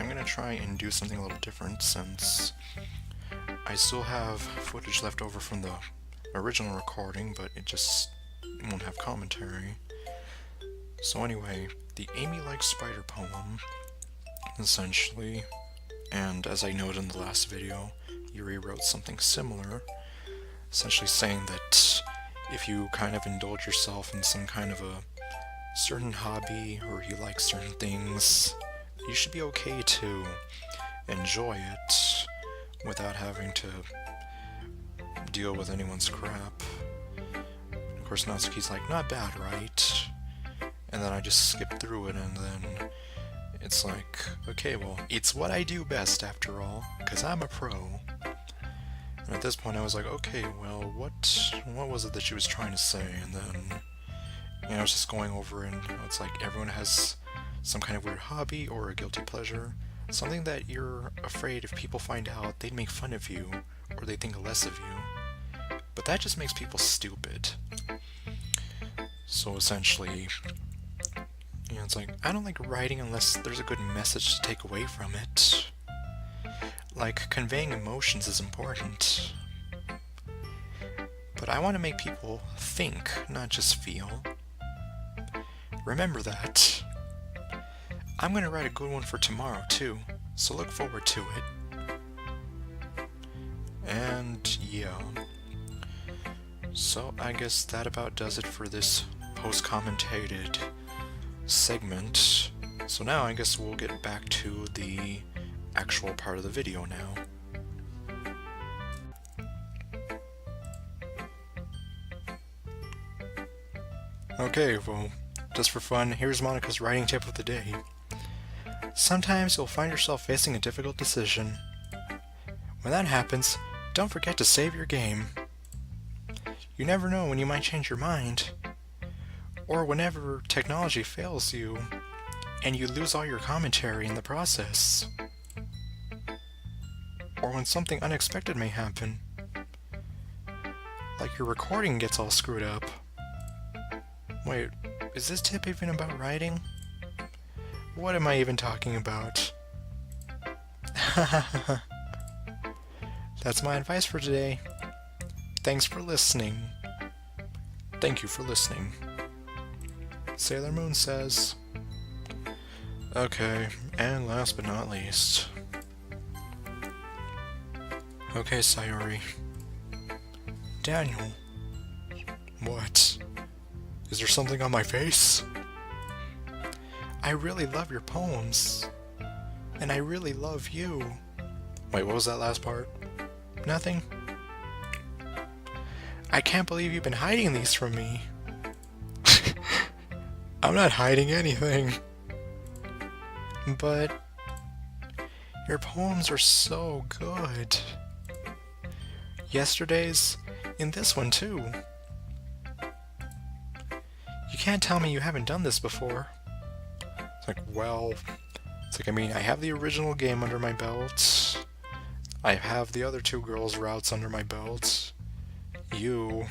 gonna try and do something a little different since I still have footage left over from the original recording, but it just won't have commentary. So anyway, the Amy Likes Spider poem, essentially, and as I noted in the last video, Yuri wrote something similar, essentially saying that if you kind of indulge yourself in some kind of a certain hobby, or you like certain things, you should be okay to enjoy it without having to deal with anyone's crap. Of course, Natsuki's like, not bad, right? And then I just skip through it, and then it's like, okay, well, it's what I do best after all, because I'm a pro. And at this point I was like, okay, well, what was it that she was trying to say? And then, I was just going over, and it's like everyone has some kind of weird hobby or a guilty pleasure, something that you're afraid if people find out, they'd make fun of you, or they think less of you. But that just makes people stupid. So essentially, it's like, I don't like writing unless there's a good message to take away from it. Like, conveying emotions is important. But I want to make people think, not just feel. Remember that. I'm going to write a good one for tomorrow, too, so look forward to it. And yeah. So I guess that about does it for this post-commentated segment. So now I guess we'll get back to the actual part of the video now. Okay, well, just for fun, here's Monica's writing tip of the day. Sometimes you'll find yourself facing a difficult decision. When that happens, don't forget to save your game. You never know when you might change your mind, or whenever technology fails you, and you lose all your commentary in the process. Or when something unexpected may happen, like your recording gets all screwed up. Wait, is this tip even about writing? What am I even talking about? That's my advice for today. Thanks for listening. Thank you for listening. Sailor Moon says. Okay, and last but not least. Okay, Sayori. Daniel. What? Is there something on my face? I really love your poems. And I really love you. Wait, what was that last part? Nothing? I can't believe you've been hiding these from me. I'm not hiding anything. But your poems are so good. Yesterday's, and this one too. You can't tell me you haven't done this before. It's like, well, I mean, I have the original game under my belt. I have the other two girls' routes under my belt. You,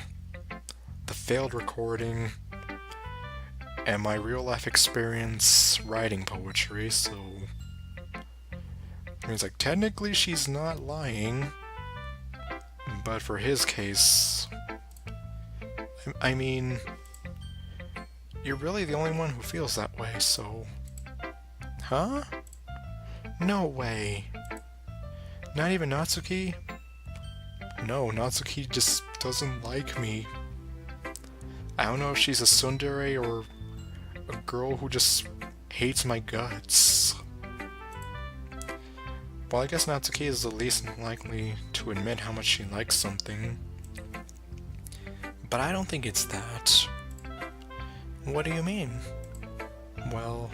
the failed recording, and my real-life experience writing poetry, so... I mean, it's like, technically she's not lying, but for his case... I mean... You're really the only one who feels that way, so... Huh? No way. Not even Natsuki? No, Natsuki just doesn't like me. I don't know if she's a tsundere or a girl who just hates my guts. Well, I guess Natsuki is the least likely to admit how much she likes something. But I don't think it's that. What do you mean? Well,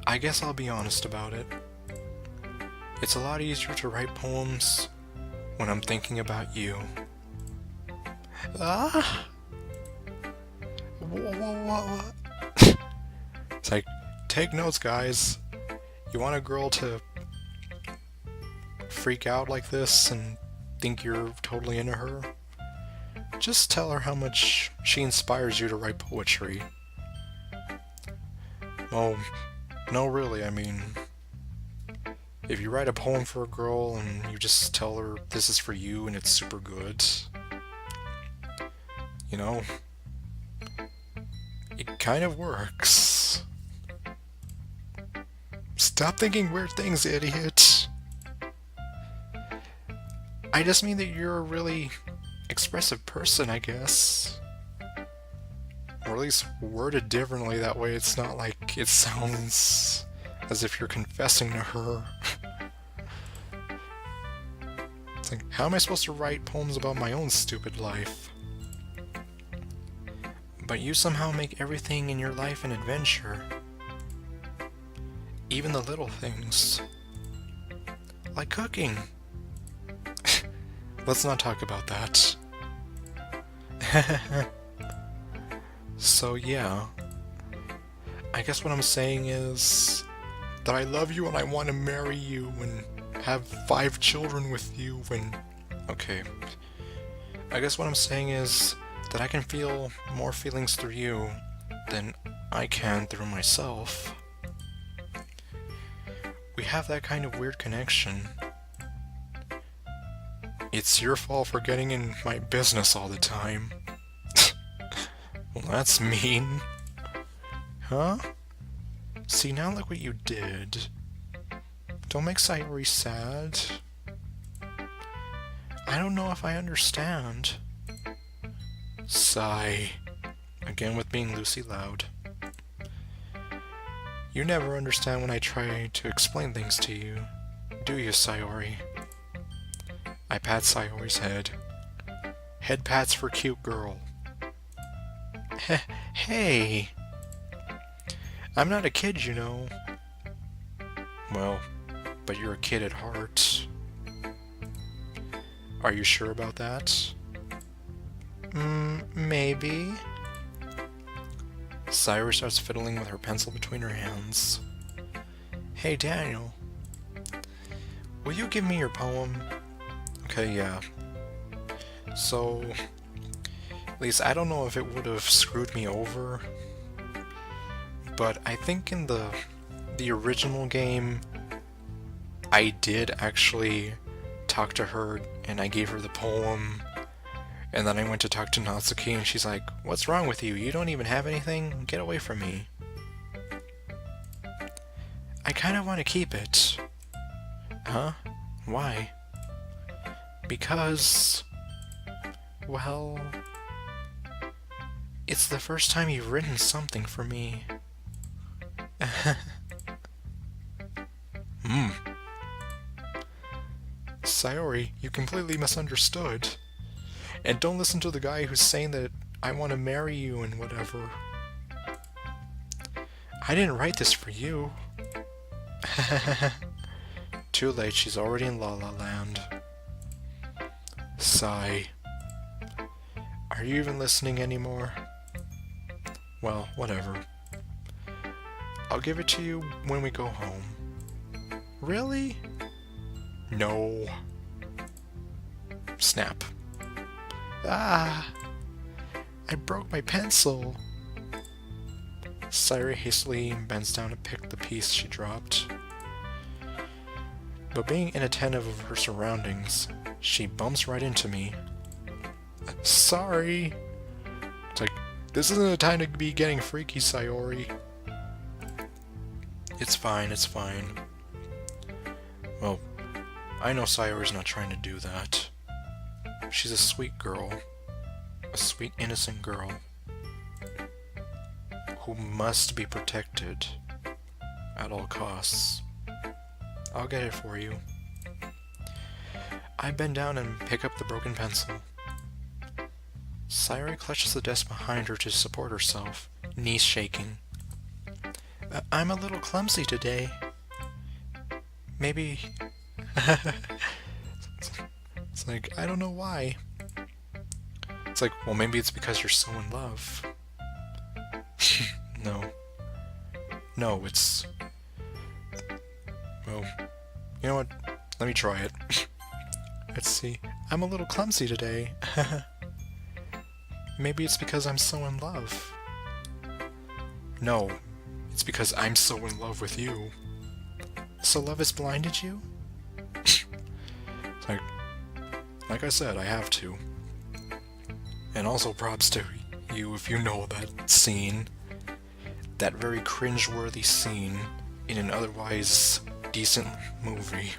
I guess I'll be honest about it. It's a lot easier to write poems when I'm thinking about you. Ah! What? It's like, take notes, guys. You want a girl to freak out like this and think you're totally into her? Just tell her how much she inspires you to write poetry. Oh, no, really, I mean, If you write a poem for a girl and you just tell her this is for you and it's super good, you know, it kind of works. Stop thinking weird things, idiot. I just mean that you're a really expressive person, I guess. Or at least worded differently, that way it's not like it sounds as if you're confessing to her. It's like, how am I supposed to write poems about my own stupid life? But you somehow make everything in your life an adventure. Even the little things. Like cooking. Let's not talk about that. So yeah. I guess what I'm saying is that I love you and I want to marry you and have 5 children with you and... Okay. I guess what I'm saying is that I can feel more feelings through you than I can through myself. We have that kind of weird connection. It's your fault for getting in my business all the time. Well, that's mean. Huh? See, now look what you did. Don't make Sayori sad. I don't know if I understand. Sigh. Again with being Lucy Loud. You never understand when I try to explain things to you, do you, Sayori? I pat Sayori's head. Head pats for cute girl. Hey! I'm not a kid, you know. Well, but you're a kid at heart. Are you sure about that? Maybe. Sayori starts fiddling with her pencil between her hands. Hey, Daniel. Will you give me your poem? Okay, yeah. So, at least I don't know if it would have screwed me over, but I think in the original game, I did actually talk to her and I gave her the poem, and then I went to talk to Natsuki and she's like, "What's wrong with you? You don't even have anything? Get away from me." I kind of want to keep it. Huh? Why? Because... well... it's the first time you've written something for me. Sayori, you completely misunderstood. And don't listen to the guy who's saying that I want to marry you and whatever. I didn't write this for you. Too late, she's already in La La Land. Sigh. Are you even listening anymore? Well, whatever. I'll give it to you when we go home. Really? No. Snap. Ah! I broke my pencil! Sayori hastily bends down to pick the piece she dropped. But being inattentive of her surroundings, she bumps right into me. Sorry! It's like, this isn't a time to be getting freaky, Sayori. It's fine, it's fine. Well, I know Sayori's not trying to do that. She's a sweet girl. A sweet, innocent girl. Who must be protected at all costs. I'll get it for you. I bend down and pick up the broken pencil. Sayori clutches the desk behind her to support herself, knees shaking. I'm a little clumsy today. Maybe... It's like, I don't know why. It's like, well, maybe it's because you're so in love. No. No, it's... well, you know what? Let me try it. Let's see. I'm a little clumsy today. Maybe it's because I'm so in love. No, it's because I'm so in love with you. So love has blinded you? like, like I said, I have to. And also props to you if you know that scene. That very cringe-worthy scene in an otherwise decent movie.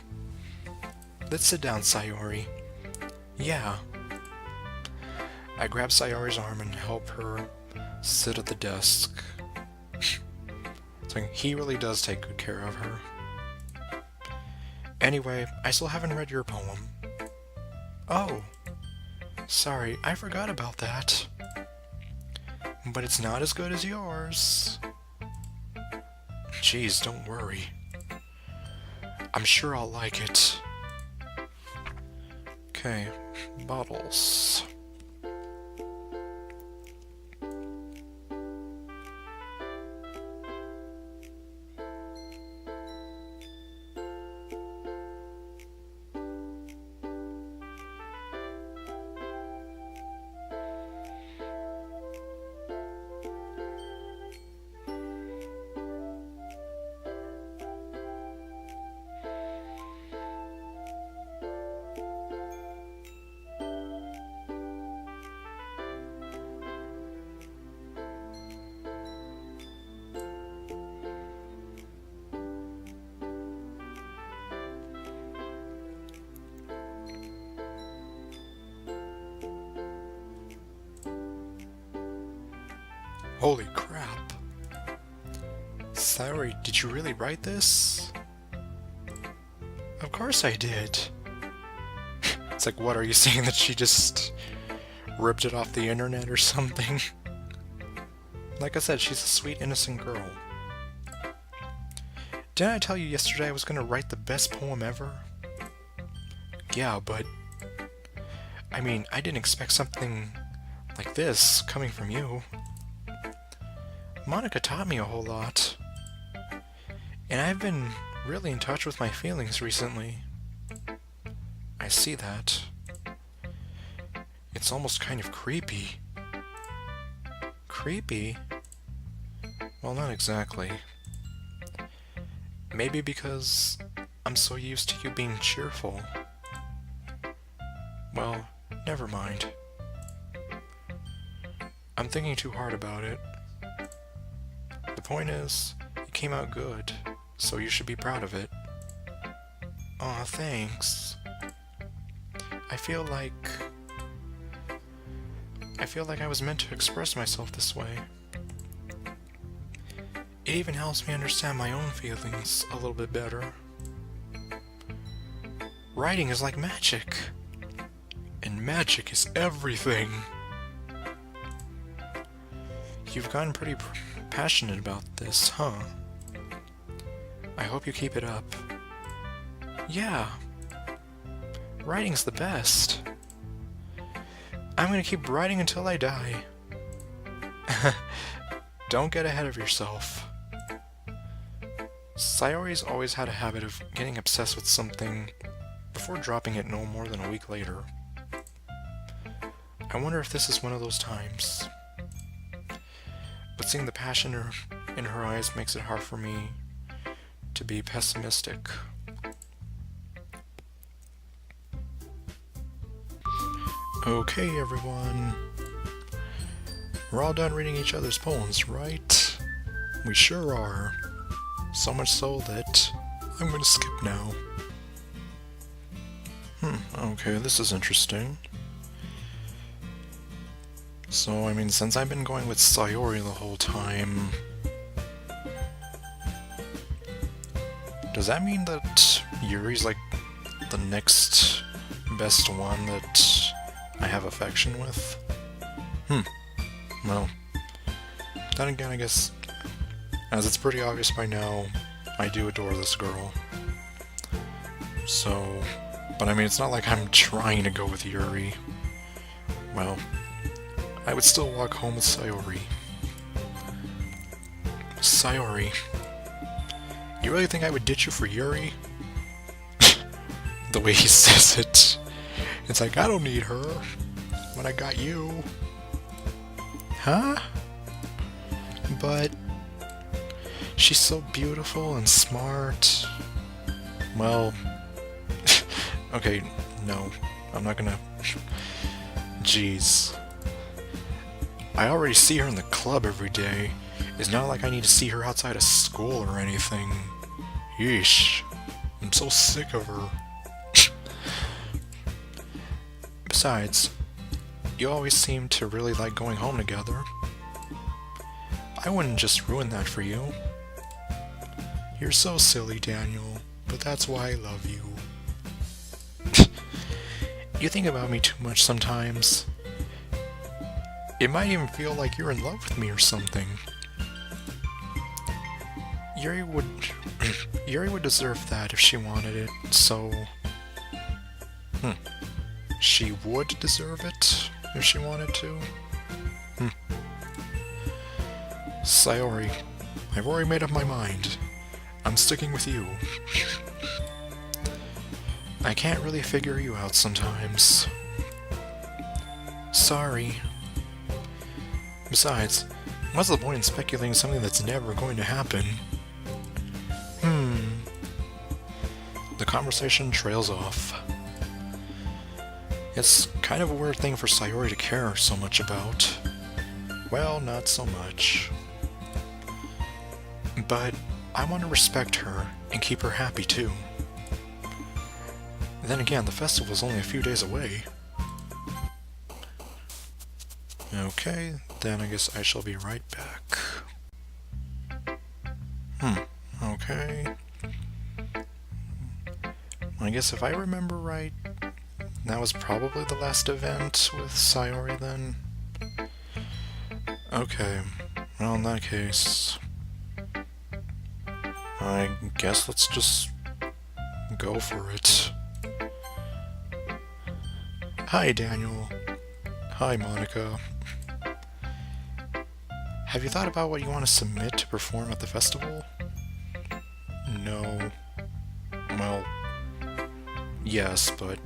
Let's sit down, Sayori. Yeah. I grab Sayori's arm and help her sit at the desk. So he really does take good care of her. Anyway, I still haven't read your poem. Oh. Sorry, I forgot about that. But it's not as good as yours. Jeez, don't worry. I'm sure I'll like it. Okay, bottles. Holy crap. Sayori, did you really write this? Of course I did. It's like, what, are you saying that she just ripped it off the internet or something? Like I said, she's a sweet, innocent girl. Didn't I tell you yesterday I was gonna write the best poem ever? Yeah, but... I mean, I didn't expect something like this coming from you. Monica taught me a whole lot. And I've been really in touch with my feelings recently. I see that. It's almost kind of creepy. Creepy? Well, not exactly. Maybe because I'm so used to you being cheerful. Well, never mind. I'm thinking too hard about it. The point is, it came out good, so you should be proud of it. Aw, thanks. I feel like I was meant to express myself this way. It even helps me understand my own feelings a little bit better. Writing is like magic. And magic is everything. You've gotten pretty passionate about this, huh? I hope you keep it up. Yeah. Writing's the best. I'm gonna keep writing until I die. Don't get ahead of yourself. Sayori's always had a habit of getting obsessed with something before dropping it no more than a week later. I wonder if this is one of those times. But seeing the passion in her eyes makes it hard for me to be pessimistic. Okay, everyone. We're all done reading each other's poems, right? We sure are. So much so that I'm gonna skip now. Okay, this is interesting. So, I mean, since I've been going with Sayori the whole time... Does that mean that Yuri's like the next best one that I have affection with? Well, then again, I guess, as it's pretty obvious by now, I do adore this girl. So, but I mean, it's not like I'm trying to go with Yuri. Well, I would still walk home with Sayori. Sayori, you really think I would ditch you for Yuri? The way he says it. It's like, I don't need her when I got you. Huh? But she's so beautiful and smart Well... okay, no. I'm not gonna... Jeez. I already see her in the club every day. It's not like I need to see her outside of school or anything. Yeesh. I'm so sick of her. Besides, you always seem to really like going home together. I wouldn't just ruin that for you. You're so silly, Daniel, but that's why I love you. You think about me too much sometimes. It might even feel like you're in love with me or something. Yuri would deserve that if she wanted it, so... She would deserve it if she wanted to? Sayori, I've already made up my mind. I'm sticking with you. I can't really figure you out sometimes. Sorry. Besides, what's the point in speculating something that's never going to happen? The conversation trails off. It's kind of a weird thing for Sayori to care so much about. Well, not so much. But I want to respect her and keep her happy too. Then again, the festival's only a few days away. Okay, then I guess I shall be right back. Okay. I guess if I remember right, that was probably the last event with Sayori then. Okay, well in that case, I guess let's just go for it. Hi, Daniel. Hi, Monica. Have you thought about what you want to submit to perform at the festival? No. Well, yes, but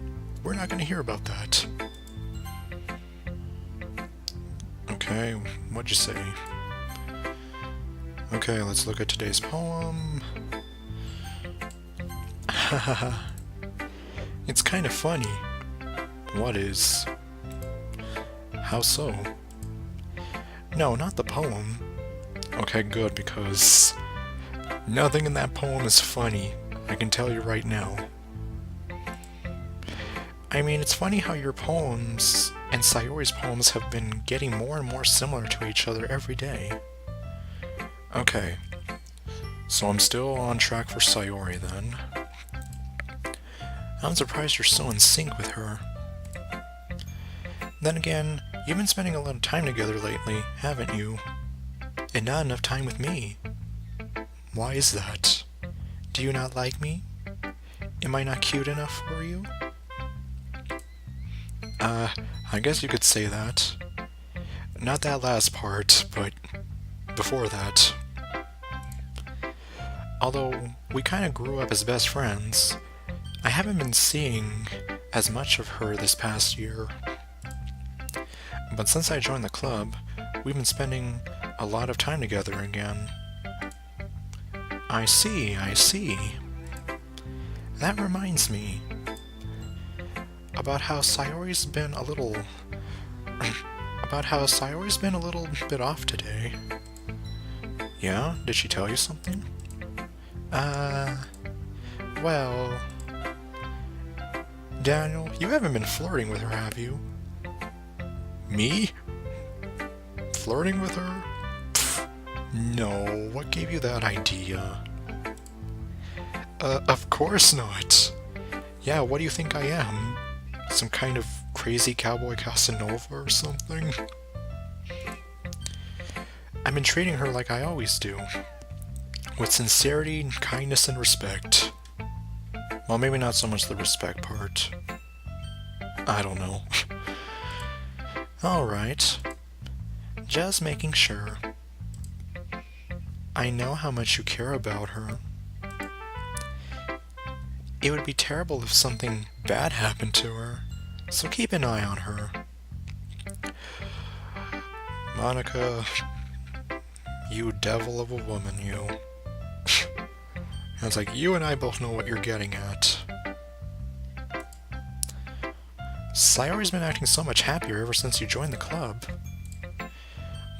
we're not going to hear about that. Okay, what'd you say? Okay, let's look at today's poem. Hahaha. It's kind of funny. What is? How so? No, not the poem. Okay, good, because nothing in that poem is funny. I can tell you right now. I mean, it's funny how your poems and Sayori's poems have been getting more and more similar to each other every day. Okay, so I'm still on track for Sayori then. I'm surprised you're so in sync with her. Then again, you've been spending a lot of time together lately, haven't you? And not enough time with me. Why is that? Do you not like me? Am I not cute enough for you? I guess you could say that. Not that last part, but before that. Although we kind of grew up as best friends, I haven't been seeing as much of her this past year. But since I joined the club, we've been spending a lot of time together again. I see, I see. That reminds me about how Sayori's been a little bit off today. Yeah? Did she tell you something? Well... Daniel, you haven't been flirting with her, have you? Me? Flirting with her? Pfft, no, what gave you that idea? Of course not. Yeah, what do you think I am? Some kind of crazy cowboy Casanova or something? I've been treating her like I always do. With sincerity, kindness, and respect. Well, maybe not so much the respect part. I don't know. Alright. Just making sure. I know how much you care about her. It would be terrible if something bad happened to her, so keep an eye on her. Monica, you devil of a woman, you. And it's like, you and I both know what you're getting at. Sayori's been acting so much happier ever since you joined the club.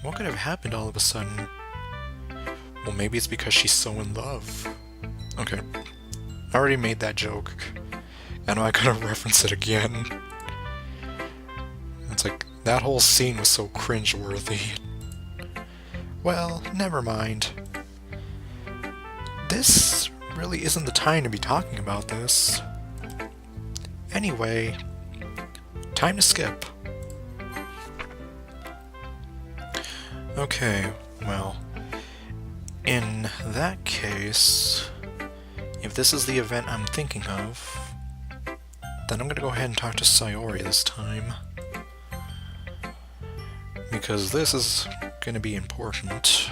What could have happened all of a sudden? Well, maybe it's because she's so in love. Okay, I already made that joke, and I'm gonna reference it again. It's like, that whole scene was so cringe-worthy. Well, never mind. This really isn't the time to be talking about this. Anyway, time to skip. Okay, well, in that case, if this is the event I'm thinking of, then I'm gonna go ahead and talk to Sayori this time. Because this is gonna be important.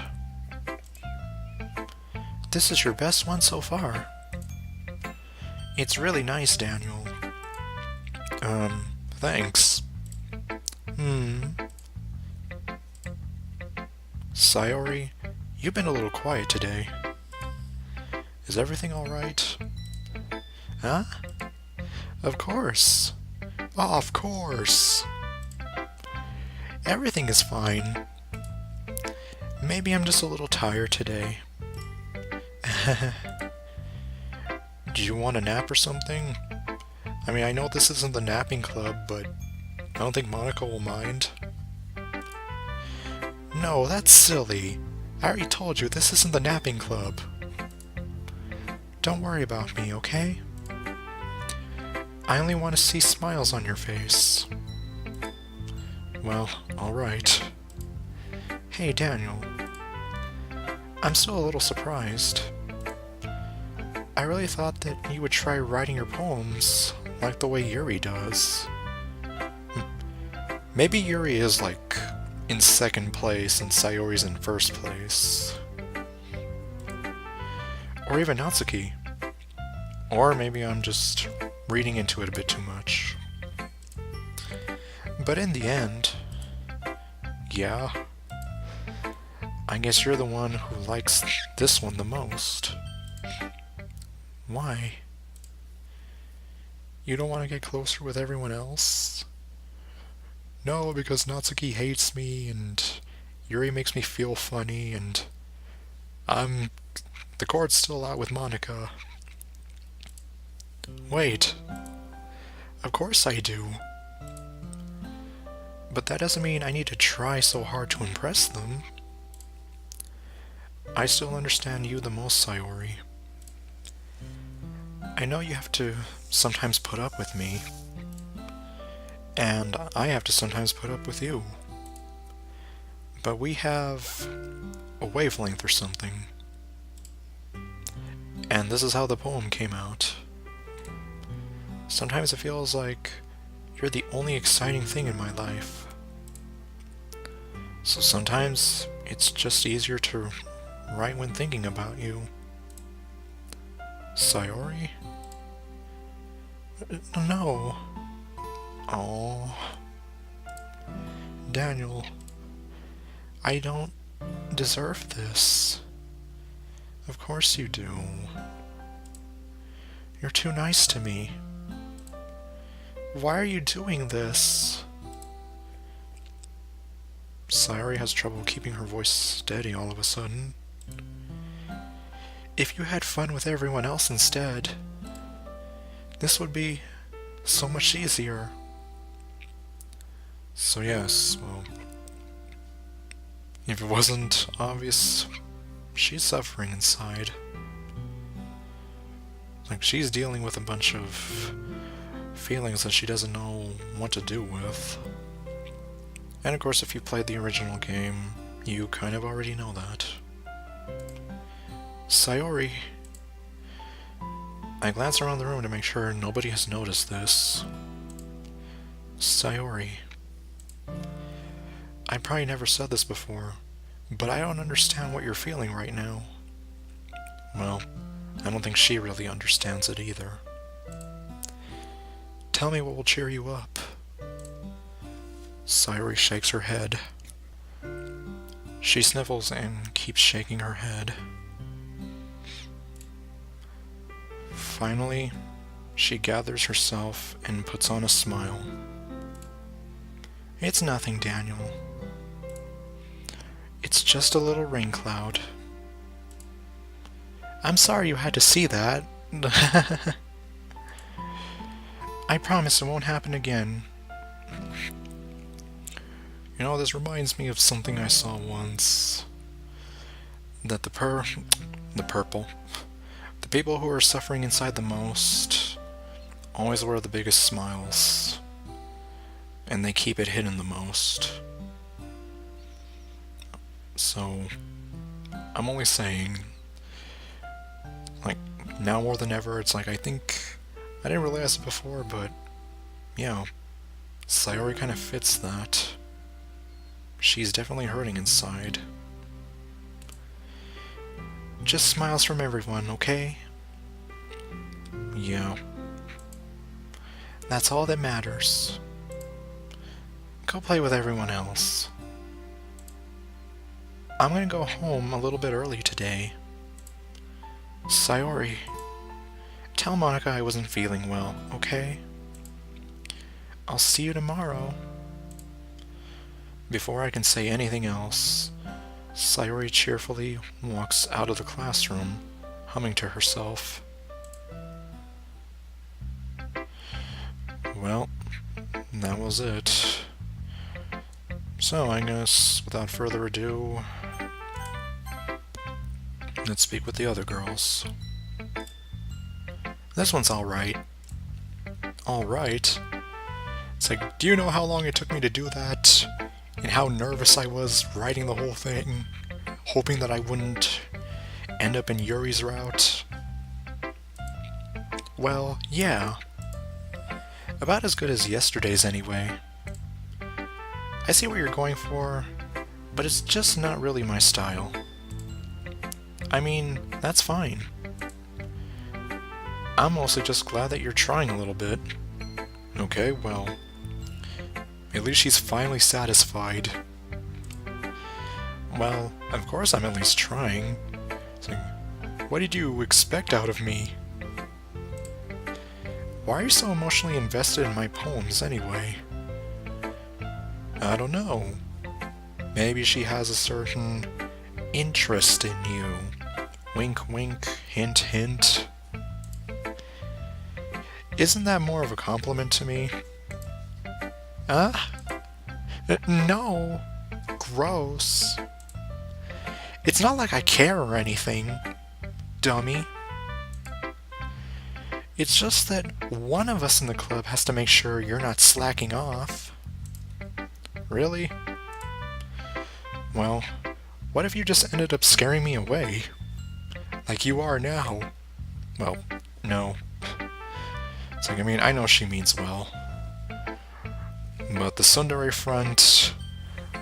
This is your best one so far. It's really nice, Daniel. Thanks. Sayori, you've been a little quiet today. Is everything alright? Huh? Of course. Oh, of course. Everything is fine. Maybe I'm just a little tired today. Do you want a nap or something? I mean, I know this isn't the napping club, but I don't think Monica will mind. No, that's silly. I already told you this isn't the napping club. Don't worry about me, okay? I only want to see smiles on your face. Well, alright. Hey, Daniel. I'm still a little surprised. I really thought that you would try writing your poems like the way Yuri does. Maybe Yuri is like in second place and Sayori's in first place. Or even Natsuki. Or maybe I'm just reading into it a bit too much. But in the end, yeah, I guess you're the one who likes this one the most. Why? You don't want to get closer with everyone else? No, because Natsuki hates me, and Yuri makes me feel funny, and the cord's still out with Monica. Wait. Of course I do. But that doesn't mean I need to try so hard to impress them. I still understand you the most, Sayori. I know you have to sometimes put up with me, and I have to sometimes put up with you. But we have a wavelength or something. And this is how the poem came out. Sometimes it feels like you're the only exciting thing in my life. So sometimes it's just easier to write when thinking about you. Sayori? No. Oh. Daniel, I don't deserve this. Of course you do. You're too nice to me. Why are you doing this? Sayori has trouble keeping her voice steady all of a sudden. If you had fun with everyone else instead, this would be so much easier. So yes, well, if it wasn't obvious, she's suffering inside. Like, she's dealing with a bunch of feelings that she doesn't know what to do with. And of course, if you played the original game, you kind of already know that. Sayori. I glance around the room to make sure nobody has noticed this. Sayori. I probably never said this before, but I don't understand what you're feeling right now. Well, I don't think she really understands it either. Tell me what will cheer you up. Sayori shakes her head. She sniffles and keeps shaking her head. Finally, she gathers herself and puts on a smile. It's nothing, Daniel. It's just a little rain cloud. I'm sorry you had to see that. I promise it won't happen again. You know, this reminds me of something I saw once. That the people who are suffering inside the most always wear the biggest smiles. And they keep it hidden the most. So, I'm only saying, like, now more than ever, it's like, I think, I didn't realize it before, but, yeah, Sayori kind of fits that. She's definitely hurting inside. Just smiles from everyone, okay? Yeah. That's all that matters. Go play with everyone else. I'm gonna go home a little bit early today. Sayori, tell Monica I wasn't feeling well, okay? I'll see you tomorrow. Before I can say anything else, Sayori cheerfully walks out of the classroom, humming to herself. Well, that was it. So, I guess, without further ado, let's speak with the other girls. This one's alright. Alright? It's like, do you know how long it took me to do that? And how nervous I was writing the whole thing, hoping that I wouldn't end up in Yuri's route? Well, yeah. About as good as yesterday's anyway. I see what you're going for, but it's just not really my style. I mean, that's fine. I'm mostly just glad that you're trying a little bit. Okay, well, at least she's finally satisfied. Well, of course I'm at least trying. It's like, what did you expect out of me? Why are you so emotionally invested in my poems anyway? I don't know. Maybe she has a certain interest in you. Wink wink, hint hint. Isn't that more of a compliment to me? Huh? No. Gross. It's not like I care or anything, dummy. It's just that one of us in the club has to make sure you're not slacking off. Really? Well, what if you just ended up scaring me away? Like you are now. Well, no. It's like, I mean, I know she means well. But the tsundere front,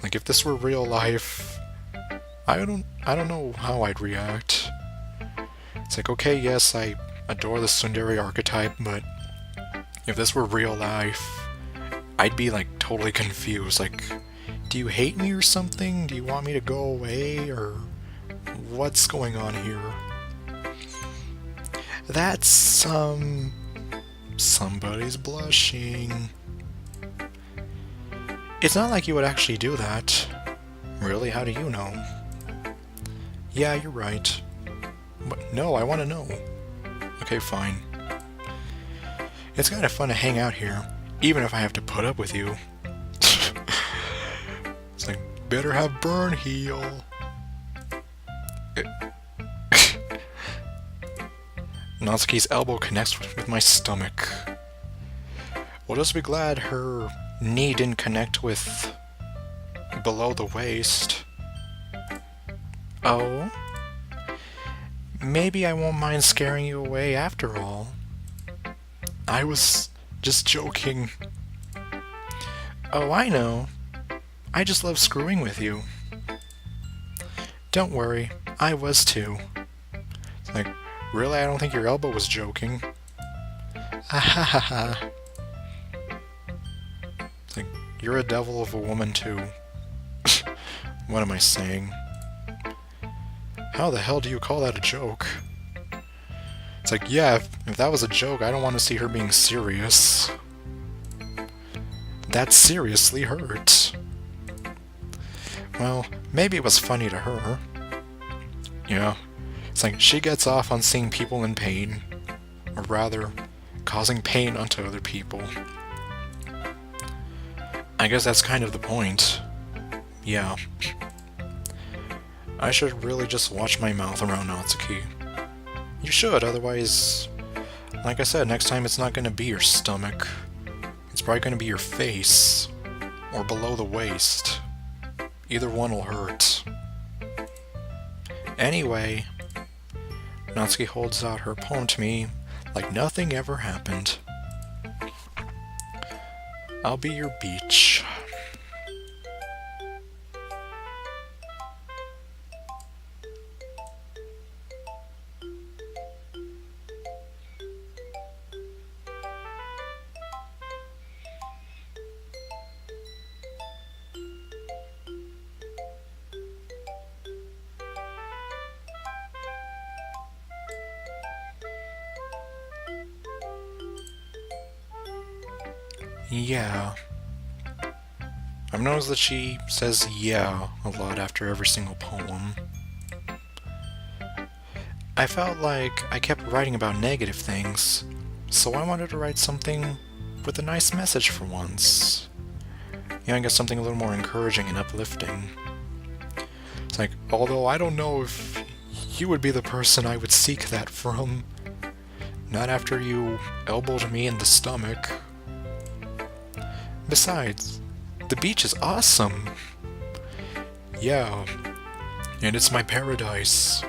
like if this were real life, I don't know how I'd react. It's like, okay, yes, I adore the tsundere archetype, but if this were real life, I'd be like totally confused. Like, do you hate me or something? Do you want me to go away? Or what's going on here? That's somebody's blushing. It's not like you would actually do that. Really? How do you know? Yeah, you're right. But no, I want to know. Okay, fine. It's kind of fun to hang out here, even if I have to put up with you. It's like, better have burn heal. Natsuki's elbow connects with my stomach. We'll just be glad her knee didn't connect with below the waist. Oh? Maybe I won't mind scaring you away after all. I was just joking. Oh, I know. I just love screwing with you. Don't worry, I was too. It's like, really? I don't think your elbow was joking. Ah ha ha ha. It's like, you're a devil of a woman too. What am I saying? How the hell do you call that a joke? It's like, yeah, if that was a joke, I don't want to see her being serious. That seriously hurt. Well, maybe it was funny to her. Yeah, it's like she gets off on seeing people in pain, or rather, causing pain onto other people. I guess that's kind of the point. Yeah. I should really just watch my mouth around Natsuki. You should, otherwise, like I said, next time it's not going to be your stomach. It's probably going to be your face, or below the waist. Either one will hurt. Anyway, Natsuki holds out her poem to me like nothing ever happened. I'll be your beach. Yeah. I've noticed that she says yeah a lot after every single poem. I felt like I kept writing about negative things, so I wanted to write something with a nice message for once. I guess something a little more encouraging and uplifting. It's like, although I don't know if you would be the person I would seek that from. Not after you elbowed me in the stomach. Besides, the beach is awesome. Yeah, and it's my paradise,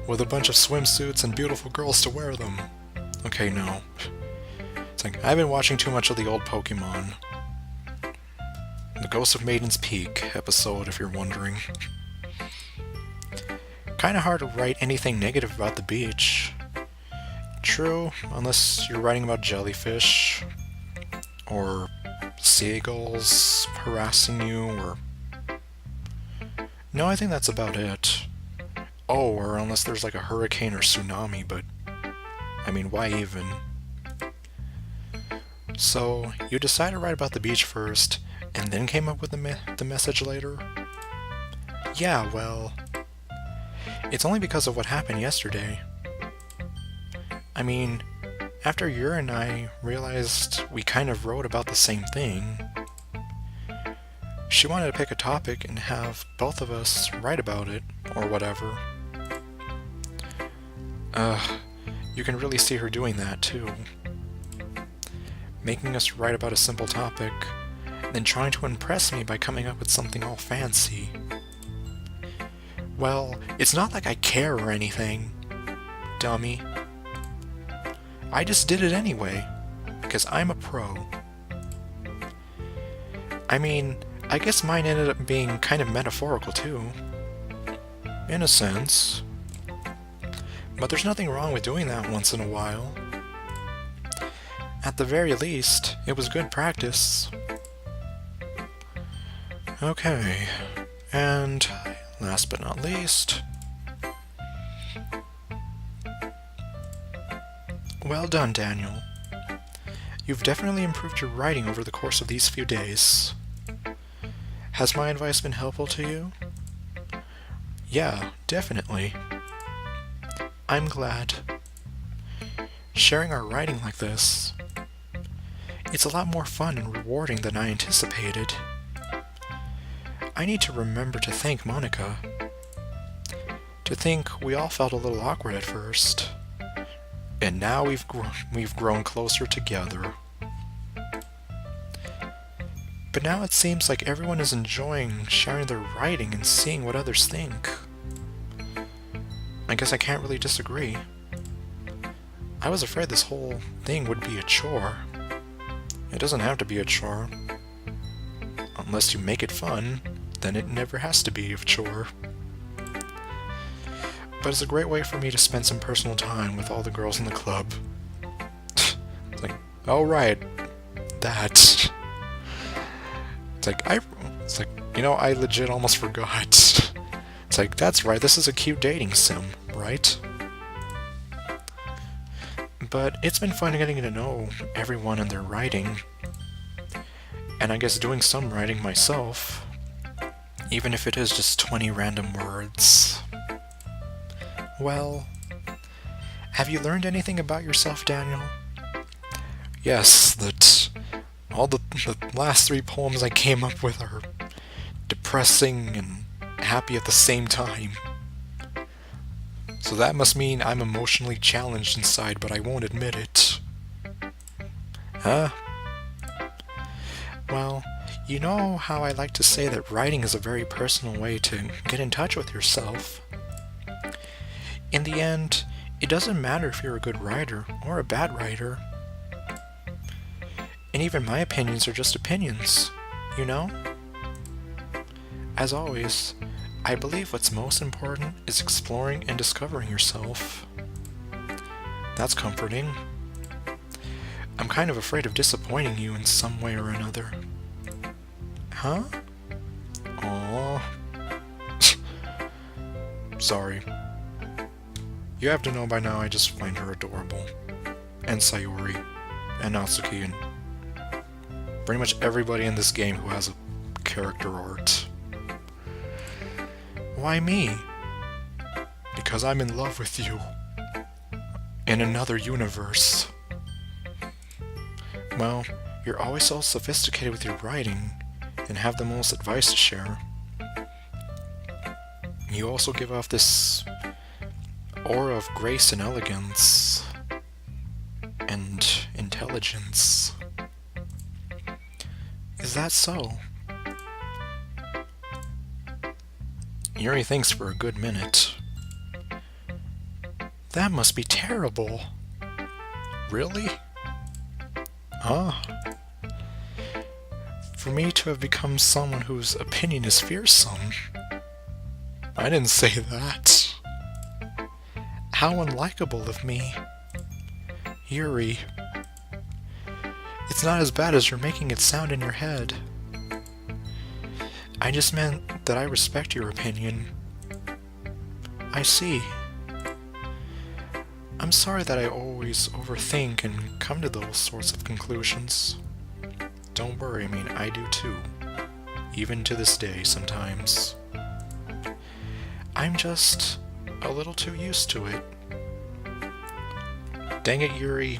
with a bunch of swimsuits and beautiful girls to wear them. Okay, no. It's like, I've been watching too much of the old Pokemon. The Ghost of Maiden's Peak episode, if you're wondering. Kinda hard to write anything negative about the beach. True, unless you're writing about jellyfish, or seagulls harassing you, or... No, I think that's about it. Oh, or unless there's like a hurricane or tsunami, but... I mean, why even? So, you decided to write about the beach first, and then came up with the message later? Yeah, well... It's only because of what happened yesterday. I mean... After Yuri and I realized we kind of wrote about the same thing, she wanted to pick a topic and have both of us write about it, or whatever. You can really see her doing that, too. Making us write about a simple topic, then trying to impress me by coming up with something all fancy. Well, it's not like I care or anything, dummy. I just did it anyway, because I'm a pro. I mean, I guess mine ended up being kind of metaphorical too. In a sense. But there's nothing wrong with doing that once in a while. At the very least, it was good practice. Okay, and last but not least... Well done, Daniel. You've definitely improved your writing over the course of these few days. Has my advice been helpful to you? Yeah, definitely. I'm glad. Sharing our writing like this, it's a lot more fun and rewarding than I anticipated. I need to remember to thank Monica. To think we all felt a little awkward at first. And now we've grown closer together. But now it seems like everyone is enjoying sharing their writing and seeing what others think. I guess I can't really disagree. I was afraid this whole thing would be a chore. It doesn't have to be a chore. Unless you make it fun, then it never has to be a chore. But it's a great way for me to spend some personal time with all the girls in the club. It's like, oh right, that. It's like, you know, I legit almost forgot. It's like, that's right, this is a cute dating sim, right? But it's been fun getting to know everyone and their writing, and I guess doing some writing myself, even if it is just 20 random words. Well, have you learned anything about yourself, Daniel? Yes, that all the last 3 poems I came up with are depressing and happy at the same time. So that must mean I'm emotionally challenged inside, but I won't admit it. Huh? Well, you know how I like to say that writing is a very personal way to get in touch with yourself. In the end, it doesn't matter if you're a good writer or a bad writer. And even my opinions are just opinions, you know? As always, I believe what's most important is exploring and discovering yourself. That's comforting. I'm kind of afraid of disappointing you in some way or another. Huh? Aww. Sorry. You have to know by now I just find her adorable. And Sayori. And Natsuki and pretty much everybody in this game who has a character art. Why me? Because I'm in love with you. In another universe. Well, you're always so sophisticated with your writing, and have the most advice to share. You also give off this aura of grace and elegance, and intelligence. Is that so? Yuri thinks for a good minute. That must be terrible. Really? Ah. For me to have become someone whose opinion is fearsome. I didn't say that. How unlikable of me. Yuri. It's not as bad as you're making it sound in your head. I just meant that I respect your opinion. I see. I'm sorry that I always overthink and come to those sorts of conclusions. Don't worry, I mean, I do too. Even to this day, sometimes. I'm just a little too used to it. Dang it, Yuri.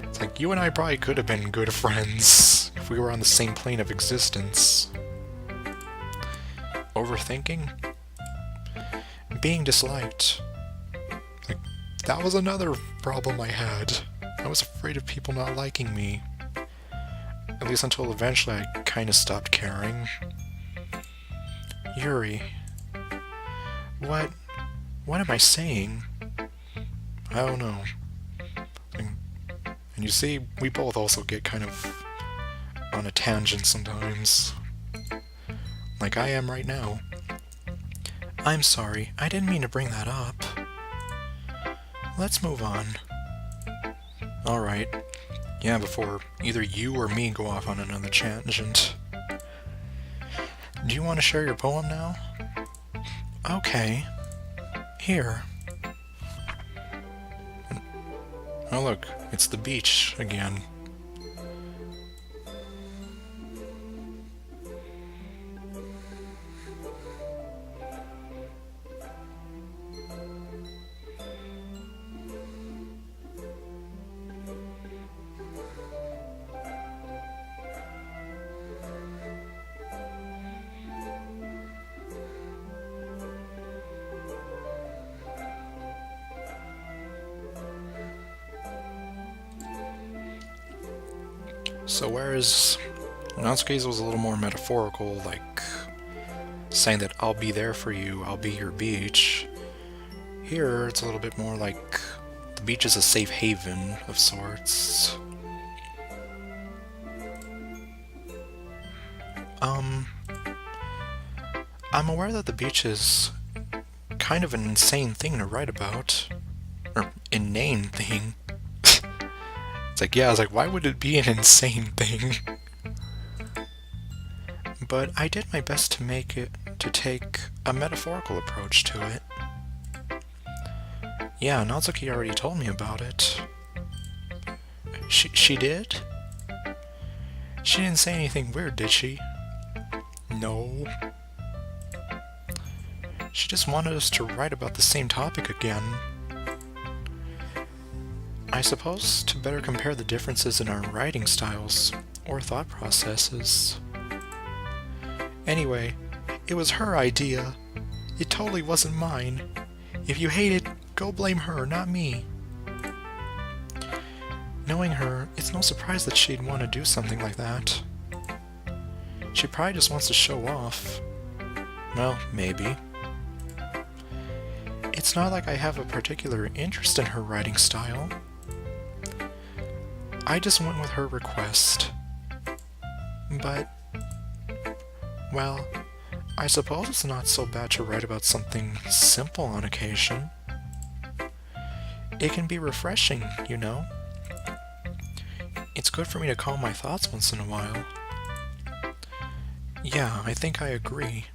It's like, you and I probably could have been good friends if we were on the same plane of existence. Overthinking? Being disliked. Like, that was another problem I had. I was afraid of people not liking me. At least until eventually I kinda stopped caring. Yuri. What am I saying? I don't know. And you see, we both also get kind of on a tangent sometimes. Like I am right now. I'm sorry, I didn't mean to bring that up. Let's move on. Alright. Yeah, before either you or me go off on another tangent. Do you want to share your poem now? Okay. Here. Oh look, it's the beach again. So whereas Natsuki's was a little more metaphorical, like saying that I'll be there for you, I'll be your beach, here it's a little bit more like the beach is a safe haven of sorts. I'm aware that the beach is kind of an insane thing to write about. Or, inane thing. It's like, yeah, I was like, why would it be an insane thing? But I did my best to make it, to take a metaphorical approach to it. Yeah, Natsuki already told me about it. She did? She didn't say anything weird, did she? No. She just wanted us to write about the same topic again. I suppose to better compare the differences in our writing styles or thought processes. Anyway, it was her idea. It totally wasn't mine. If you hate it, go blame her, not me. Knowing her, it's no surprise that she'd want to do something like that. She probably just wants to show off. Well, maybe. It's not like I have a particular interest in her writing style. I just went with her request. But, well, I suppose it's not so bad to write about something simple on occasion. It can be refreshing, you know? It's good for me to calm my thoughts once in a while. Yeah, I think I agree.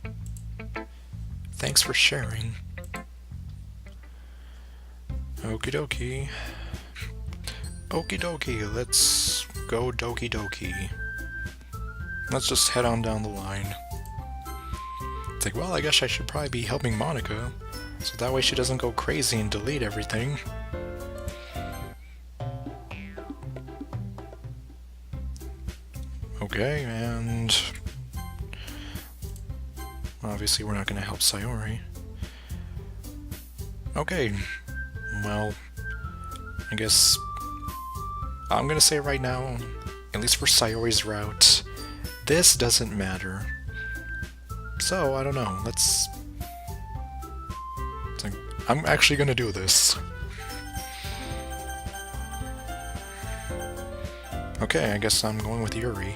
Thanks for sharing. Okie dokie. Okie dokie, let's go dokie dokie. Let's just head on down the line. It's like, well, I guess I should probably be helping Monica, so that way she doesn't go crazy and delete everything. Okay, and obviously we're not going to help Sayori. Okay, well, I guess I'm going to say right now, at least for Sayori's route, this doesn't matter. So, I don't know, let's... I'm actually going to do this. Okay, I guess I'm going with Yuri.